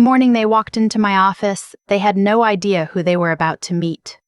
The morning they walked into my office, they had no idea who they were about to meet.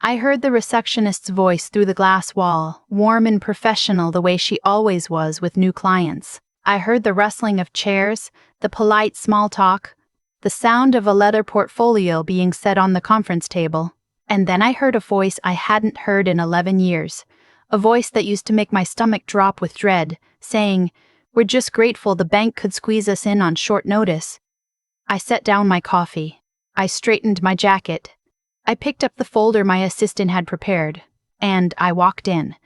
I heard the receptionist's voice through the glass wall, warm and professional the way she always was with new clients. I heard the rustling of chairs, the polite small talk, the sound of a leather portfolio being set on the conference table. And then I heard a voice I hadn't heard in 11 years, a voice that used to make my stomach drop with dread, saying, "We're just grateful the bank could squeeze us in on short notice." I set down my coffee. I straightened my jacket. I picked up the folder my assistant had prepared, and I walked in.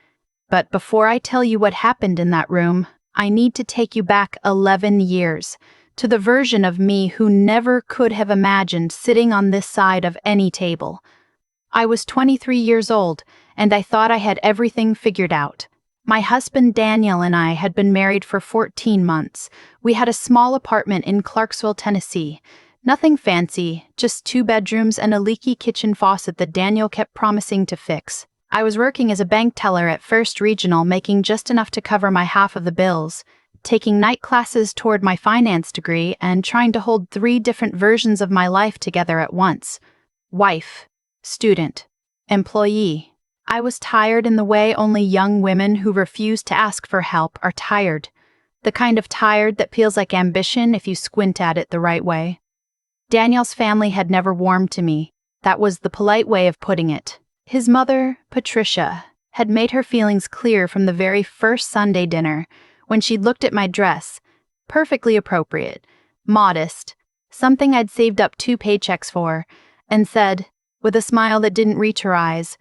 But before I tell you what happened in that room, I need to take you back 11 years, to the version of me who never could have imagined sitting on this side of any table. I was 23 years old, and I thought I had everything figured out. My husband Daniel and I had been married for 14 months. We had a small apartment in Clarksville, Tennessee. Nothing fancy, just 2 bedrooms and a leaky kitchen faucet that Daniel kept promising to fix. I was working as a bank teller at First Regional, making just enough to cover my half of the bills, taking night classes toward my finance degree, and trying to hold 3 different versions of my life together at once. Wife, student, employee. I was tired in the way only young women who refuse to ask for help are tired. The kind of tired that feels like ambition if you squint at it the right way. Daniel's family had never warmed to me. That was the polite way of putting it. His mother, Patricia, had made her feelings clear from the very first Sunday dinner, when she'd looked at my dress, perfectly appropriate, modest, something I'd saved up 2 paychecks for, and said, with a smile that didn't reach her eyes,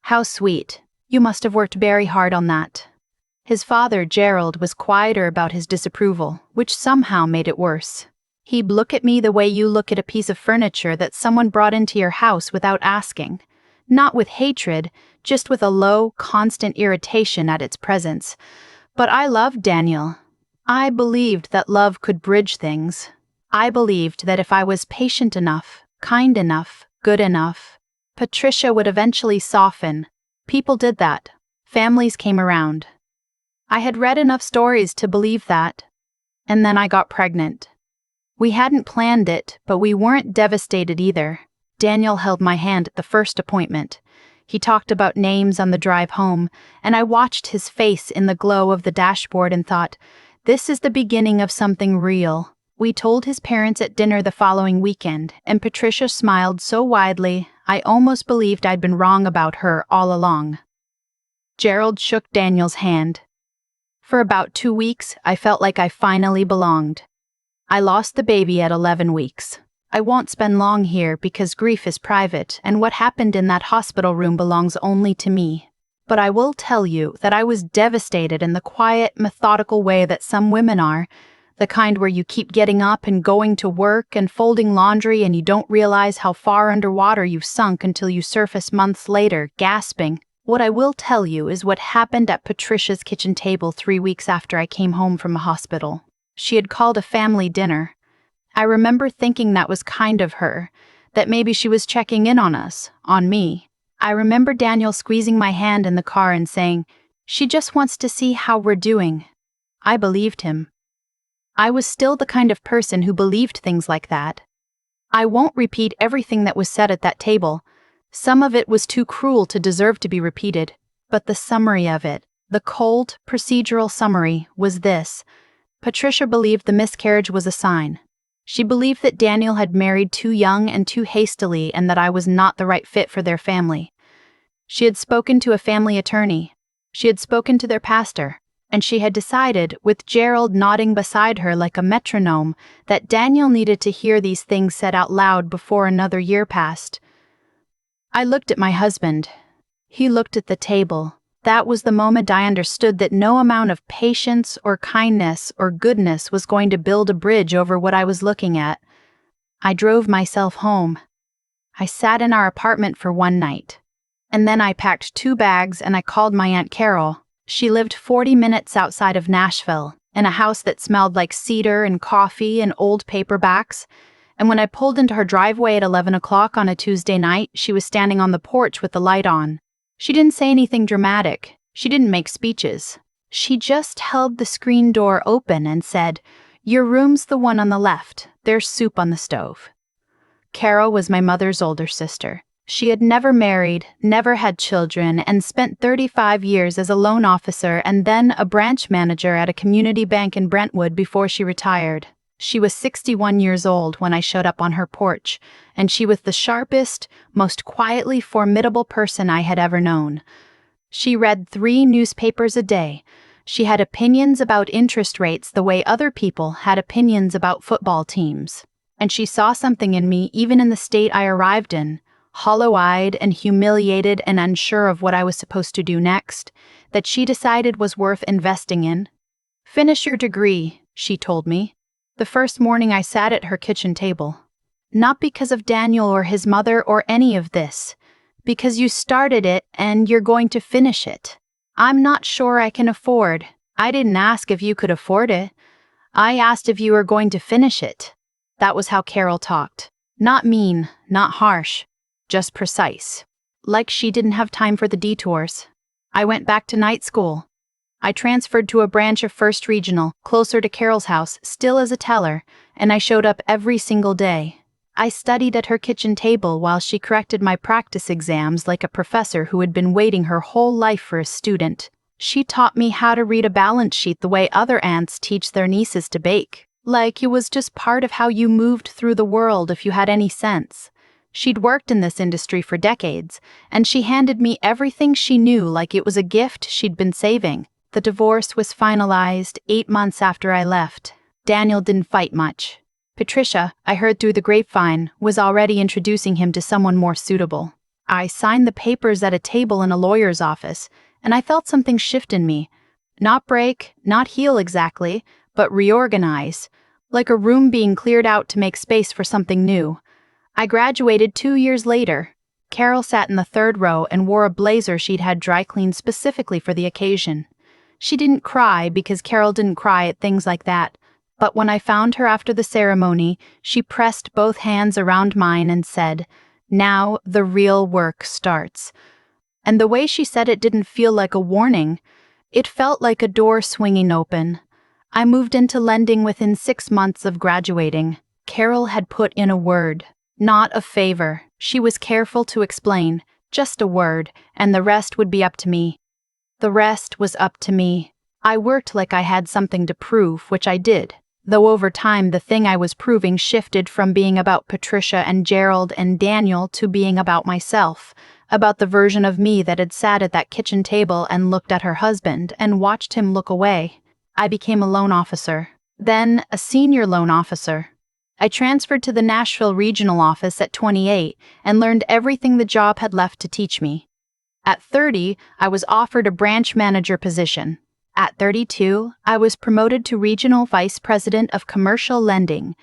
"How sweet. You must have worked very hard on that." His father, Gerald, was quieter about his disapproval, which somehow made it worse. He'd look at me the way you look at a piece of furniture that someone brought into your house without asking. Not with hatred, just with a low, constant irritation at its presence. But I loved Daniel. I believed that love could bridge things. I believed that if I was patient enough, kind enough, good enough, Patricia would eventually soften. People did that. Families came around. I had read enough stories to believe that. And then I got pregnant. We hadn't planned it, but we weren't devastated either. Daniel held my hand at the first appointment. He talked about names on the drive home, and I watched his face in the glow of the dashboard and thought, this is the beginning of something real. We told his parents at dinner the following weekend, and Patricia smiled so widely, I almost believed I'd been wrong about her all along. Gerald shook Daniel's hand. For about 2 weeks, I felt like I finally belonged. I lost the baby at 11 weeks. I won't spend long here because grief is private, and what happened in that hospital room belongs only to me. But I will tell you that I was devastated in the quiet, methodical way that some women are, the kind where you keep getting up and going to work and folding laundry and you don't realize how far underwater you've sunk until you surface months later, gasping. What I will tell you is what happened at Patricia's kitchen table 3 weeks after I came home from a hospital. She had called a family dinner. I remember thinking that was kind of her, that maybe she was checking in on us, on me. I remember Daniel squeezing my hand in the car and saying, "She just wants to see how we're doing." I believed him. I was still the kind of person who believed things like that. I won't repeat everything that was said at that table. Some of it was too cruel to deserve to be repeated, but the summary of it, the cold, procedural summary, was this. Patricia believed the miscarriage was a sign. She believed that Daniel had married too young and too hastily and that I was not the right fit for their family. She had spoken to a family attorney. She had spoken to their pastor. And she had decided, with Gerald nodding beside her like a metronome, that Daniel needed to hear these things said out loud before another year passed. I looked at my husband. He looked at the table. That was the moment I understood that no amount of patience or kindness or goodness was going to build a bridge over what I was looking at. I drove myself home. I sat in our apartment for one night. And then I packed 2 bags and I called my Aunt Carol. She lived 40 minutes outside of Nashville, in a house that smelled like cedar and coffee and old paperbacks. And when I pulled into her driveway at 11 o'clock on a Tuesday night, she was standing on the porch with the light on. She didn't say anything dramatic. She didn't make speeches. She just held the screen door open and said, Your room's the one on the left. There's soup on the stove. Carol was my mother's older sister. She had never married, never had children, and spent 35 years as a loan officer and then a branch manager at a community bank in Brentwood before she retired. She was 61 years old when I showed up on her porch, and she was the sharpest, most quietly formidable person I had ever known. She read 3 newspapers a day. She had opinions about interest rates the way other people had opinions about football teams. And she saw something in me even in the state I arrived in, hollow-eyed and humiliated and unsure of what I was supposed to do next, that she decided was worth investing in. "Finish your degree," she told me, the first morning I sat at her kitchen table. "Not because of Daniel or his mother or any of this, because you started it and you're going to finish it. I'm not sure I can afford. I didn't ask if you could afford it. I asked if you were going to finish it." That was how Carol talked. Not mean, not harsh, just precise. Like she didn't have time for the detours. I went back to night school. I transferred to a branch of First Regional, closer to Carol's house, still as a teller, and I showed up every single day. I studied at her kitchen table while she corrected my practice exams like a professor who had been waiting her whole life for a student. She taught me how to read a balance sheet the way other aunts teach their nieces to bake. Like it was just part of how you moved through the world if you had any sense. She'd worked in this industry for decades, and she handed me everything she knew like it was a gift she'd been saving. The divorce was finalized 8 months after I left. Daniel didn't fight much. Patricia, I heard through the grapevine, was already introducing him to someone more suitable. I signed the papers at a table in a lawyer's office, and I felt something shift in me. Not break, not heal exactly, but reorganize, like a room being cleared out to make space for something new. I graduated 2 years later. Carol sat in the 3rd row and wore a blazer she'd had dry cleaned specifically for the occasion. She didn't cry because Carol didn't cry at things like that, but when I found her after the ceremony, she pressed both hands around mine and said, "Now the real work starts." And the way she said it didn't feel like a warning. It felt like a door swinging open. I moved into lending within 6 months of graduating. Carol had put in a word, not a favor. She was careful to explain, just a word, and the rest would be up to me. The rest was up to me. I worked like I had something to prove, which I did, though over time the thing I was proving shifted from being about Patricia and Gerald and Daniel to being about myself, about the version of me that had sat at that kitchen table and looked at her husband and watched him look away. I became a loan officer, then a senior loan officer. I transferred to the Nashville regional office at 28 and learned everything the job had left to teach me. At 30, I was offered a branch manager position. At 32, I was promoted to regional vice president of commercial lending,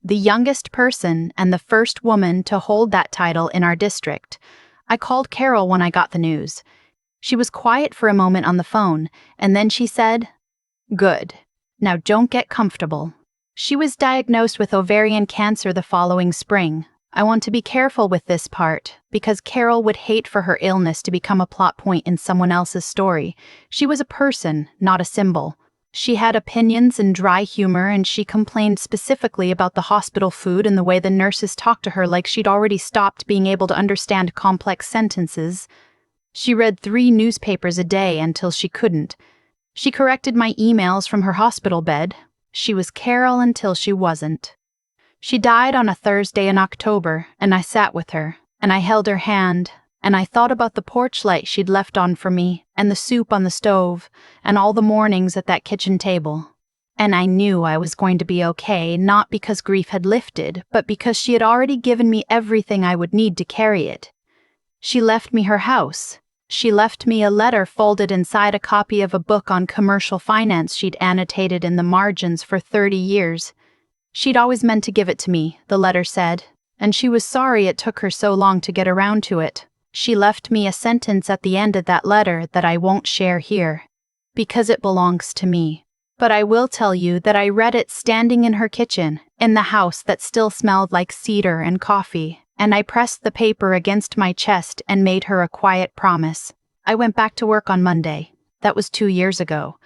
the youngest person and the first woman to hold that title in our district. I called Carol when I got the news. She was quiet for a moment on the phone, and then she said, "Good. Now don't get comfortable." She was diagnosed with ovarian cancer the following spring. I want to be careful with this part, because Carol would hate for her illness to become a plot point in someone else's story. She was a person, not a symbol. She had opinions and dry humor, and she complained specifically about the hospital food and the way the nurses talked to her like she'd already stopped being able to understand complex sentences. She read 3 newspapers a day until she couldn't. She corrected my emails from her hospital bed. She was Carol until she wasn't. She died on a Thursday in October, and I sat with her, and I held her hand, and I thought about the porch light she'd left on for me, and the soup on the stove, and all the mornings at that kitchen table. And I knew I was going to be okay, not because grief had lifted, but because she had already given me everything I would need to carry it. She left me her house. She left me a letter folded inside a copy of a book on commercial finance she'd annotated in the margins for 30 years. She'd always meant to give it to me, the letter said, and she was sorry it took her so long to get around to it. She left me a sentence at the end of that letter that I won't share here, because it belongs to me. But I will tell you that I read it standing in her kitchen, in the house that still smelled like cedar and coffee, and I pressed the paper against my chest and made her a quiet promise. I went back to work on Monday. That was 2 years ago.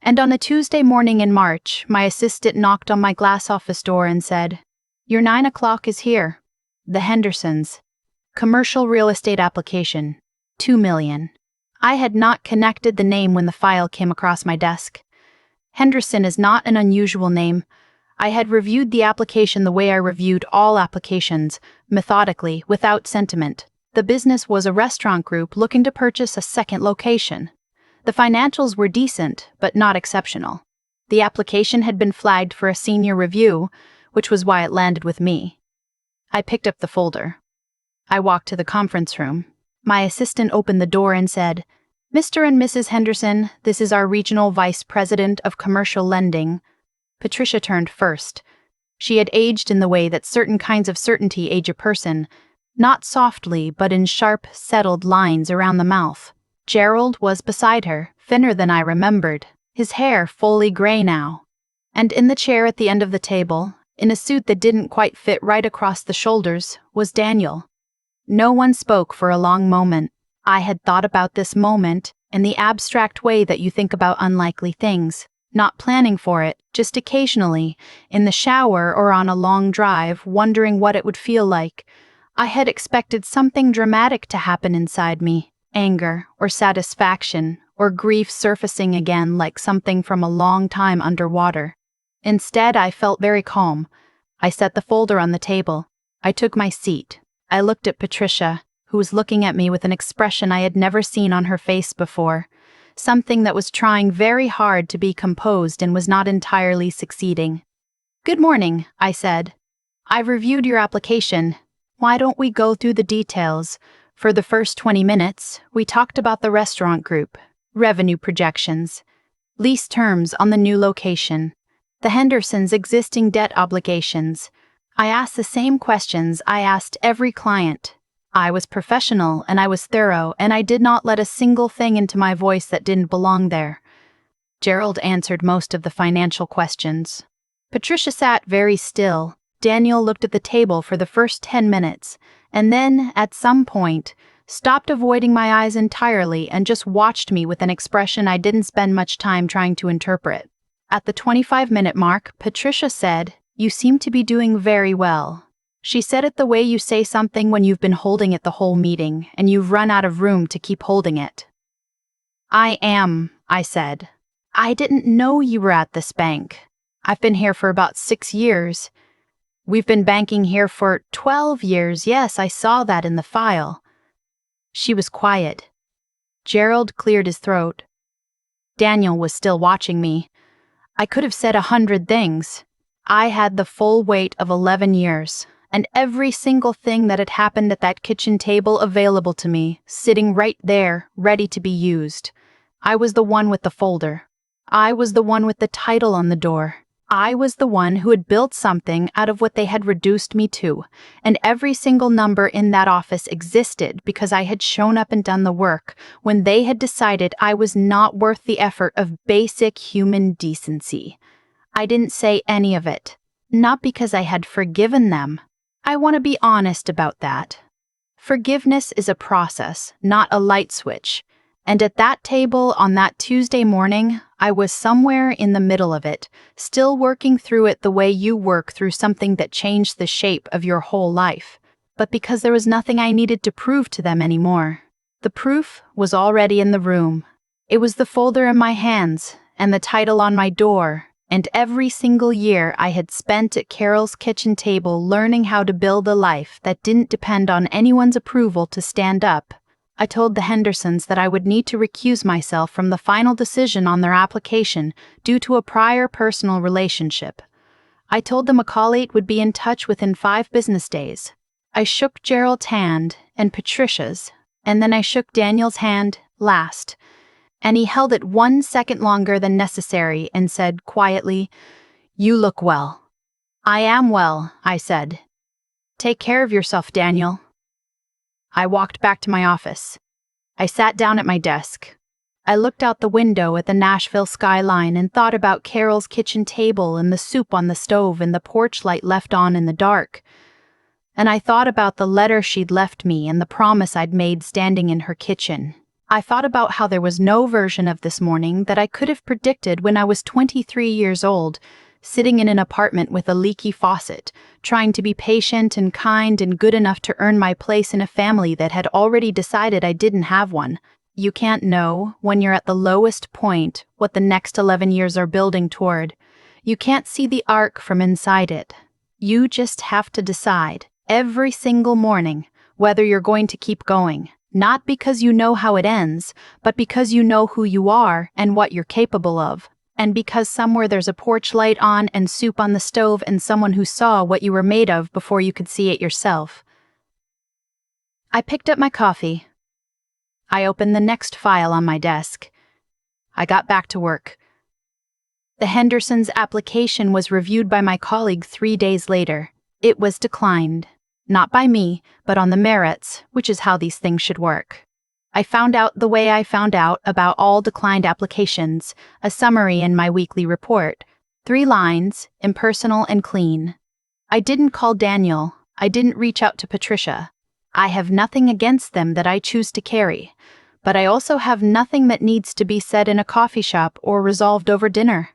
And on a Tuesday morning in March, my assistant knocked on my glass office door and said, "Your 9 o'clock is here. The Hendersons. Commercial real estate application. 2 million. I had not connected the name when the file came across my desk. Henderson is not an unusual name. I had reviewed the application the way I reviewed all applications, methodically, without sentiment. The business was a restaurant group looking to purchase a second location. The financials were decent, but not exceptional. The application had been flagged for a senior review, which was why it landed with me. I picked up the folder. I walked to the conference room. My assistant opened the door and said, "Mr. and Mrs. Henderson, this is our Regional Vice President of Commercial Lending." Patricia turned first. She had aged in the way that certain kinds of certainty age a person, not softly, but in sharp, settled lines around the mouth. Gerald was beside her, thinner than I remembered, his hair fully gray now. And in the chair at the end of the table, in a suit that didn't quite fit right across the shoulders, was Daniel. No one spoke for a long moment. I had thought about this moment in the abstract way that you think about unlikely things, not planning for it, just occasionally, in the shower or on a long drive, wondering what it would feel like. I had expected something dramatic to happen inside me, anger or satisfaction or grief surfacing again like something from a long time underwater. Instead, I felt very calm. I set the folder on the table. I took my seat. I looked at Patricia, who was looking at me with an expression I had never seen on her face before, something that was trying very hard to be composed and was not entirely succeeding. "Good morning," I said. "I've reviewed your application. Why don't we go through the details? For the first 20 minutes, we talked about the restaurant group, revenue projections, lease terms on the new location, the Hendersons' existing debt obligations. I asked the same questions I asked every client. I was professional and I was thorough, and I did not let a single thing into my voice that didn't belong there." Gerald answered most of the financial questions. Patricia sat very still. Daniel looked at the table for the first 10 minutes, and then, at some point, stopped avoiding my eyes entirely and just watched me with an expression I didn't spend much time trying to interpret. At the 25-minute mark, Patricia said, "You seem to be doing very well." She said it the way you say something when you've been holding it the whole meeting and you've run out of room to keep holding it. "I am," I said. "I didn't know you were at this bank. I've been here for about 6 years. We've been banking here for 12 years. Yes, I saw that in the file." She was quiet. Gerald cleared his throat. Daniel was still watching me. I could have said 100 things. I had the full weight of 11 years, and every single thing that had happened at that kitchen table available to me, sitting right there, ready to be used. I was the one with the folder. I was the one with the title on the door. I was the one who had built something out of what they had reduced me to, and every single number in that office existed because I had shown up and done the work when they had decided I was not worth the effort of basic human decency. I didn't say any of it, not because I had forgiven them. I want to be honest about that. Forgiveness is a process, not a light switch. And at that table on that Tuesday morning, I was somewhere in the middle of it, still working through it the way you work through something that changed the shape of your whole life. But because there was nothing I needed to prove to them anymore. The proof was already in the room. It was the folder in my hands, and the title on my door, and every single year I had spent at Carol's kitchen table learning how to build a life that didn't depend on anyone's approval to stand up. I told the Hendersons that I would need to recuse myself from the final decision on their application due to a prior personal relationship. I told them a colleague would be in touch within 5 business days. I shook Gerald's hand and Patricia's, and then I shook Daniel's hand last, and he held it 1 second longer than necessary and said quietly, "You look well." "I am well," I said. "Take care of yourself, Daniel." I walked back to my office. I sat down at my desk. I looked out the window at the Nashville skyline and thought about Carol's kitchen table and the soup on the stove and the porch light left on in the dark. And I thought about the letter she'd left me and the promise I'd made standing in her kitchen. I thought about how there was no version of this morning that I could have predicted when I was 23 years old, sitting in an apartment with a leaky faucet, trying to be patient and kind and good enough to earn my place in a family that had already decided I didn't have one. You can't know, when you're at the lowest point, what the next 11 years are building toward. You can't see the arc from inside it. You just have to decide, every single morning, whether you're going to keep going. Not because you know how it ends, but because you know who you are and what you're capable of. And because somewhere there's a porch light on and soup on the stove and someone who saw what you were made of before you could see it yourself. I picked up my coffee. I opened the next file on my desk. I got back to work. The Hendersons' application was reviewed by my colleague 3 days later. It was declined. Not by me, but on the merits, which is how these things should work. I found out the way I found out about all declined applications, a summary in my weekly report. 3 lines, impersonal and clean. I didn't call Daniel. I didn't reach out to Patricia. I have nothing against them that I choose to carry, but I also have nothing that needs to be said in a coffee shop or resolved over dinner.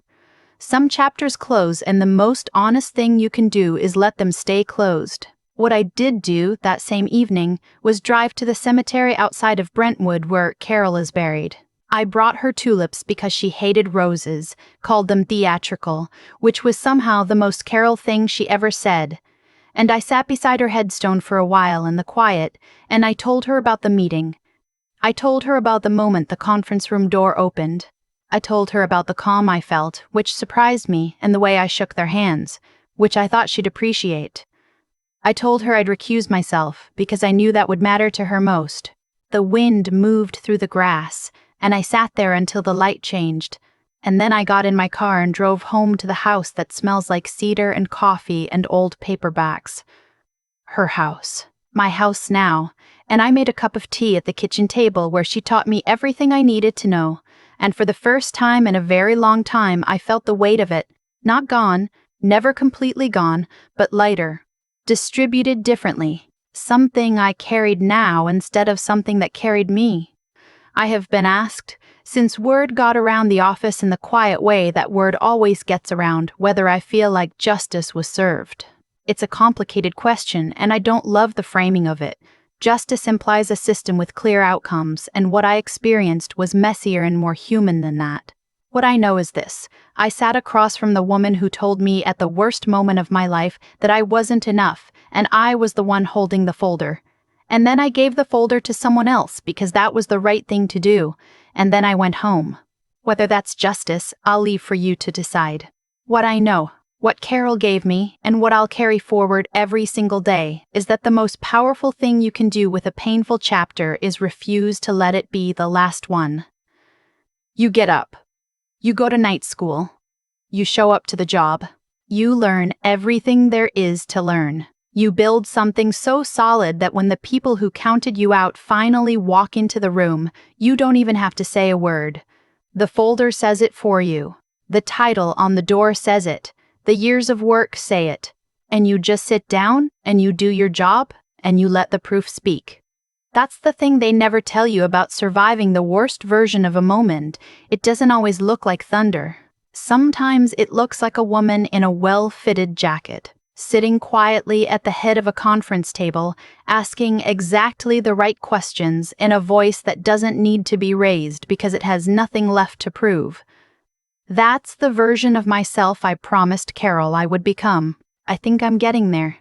Some chapters close, and the most honest thing you can do is let them stay closed. What I did do that same evening was drive to the cemetery outside of Brentwood where Carol is buried. I brought her tulips because she hated roses, called them theatrical, which was somehow the most Carol thing she ever said. And I sat beside her headstone for a while in the quiet, and I told her about the meeting. I told her about the moment the conference room door opened. I told her about the calm I felt, which surprised me, and the way I shook their hands, which I thought she'd appreciate. I told her I'd recuse myself, because I knew that would matter to her most. The wind moved through the grass, and I sat there until the light changed, and then I got in my car and drove home to the house that smells like cedar and coffee and old paperbacks. Her house. My house now, and I made a cup of tea at the kitchen table where she taught me everything I needed to know, and for the first time in a very long time I felt the weight of it, not gone, never completely gone, but lighter. Distributed differently, something I carried now instead of something that carried me. I have been asked, since word got around the office in the quiet way that word always gets around, whether I feel like justice was served. It's a complicated question, and I don't love the framing of it. Justice implies a system with clear outcomes, and what I experienced was messier and more human than that. What I know is this: I sat across from the woman who told me at the worst moment of my life that I wasn't enough, and I was the one holding the folder. And then I gave the folder to someone else because that was the right thing to do, and then I went home. Whether that's justice, I'll leave for you to decide. What I know, what Carol gave me, and what I'll carry forward every single day is that the most powerful thing you can do with a painful chapter is refuse to let it be the last one. You get up. You go to night school. You show up to the job. You learn everything there is to learn. You build something so solid that when the people who counted you out finally walk into the room, you don't even have to say a word. The folder says it for you. The title on the door says it. The years of work say it. And you just sit down, and you do your job, and you let the proof speak. That's the thing they never tell you about surviving the worst version of a moment. It doesn't always look like thunder. Sometimes it looks like a woman in a well-fitted jacket, sitting quietly at the head of a conference table, asking exactly the right questions in a voice that doesn't need to be raised because it has nothing left to prove. That's the version of myself I promised Carol I would become. I think I'm getting there.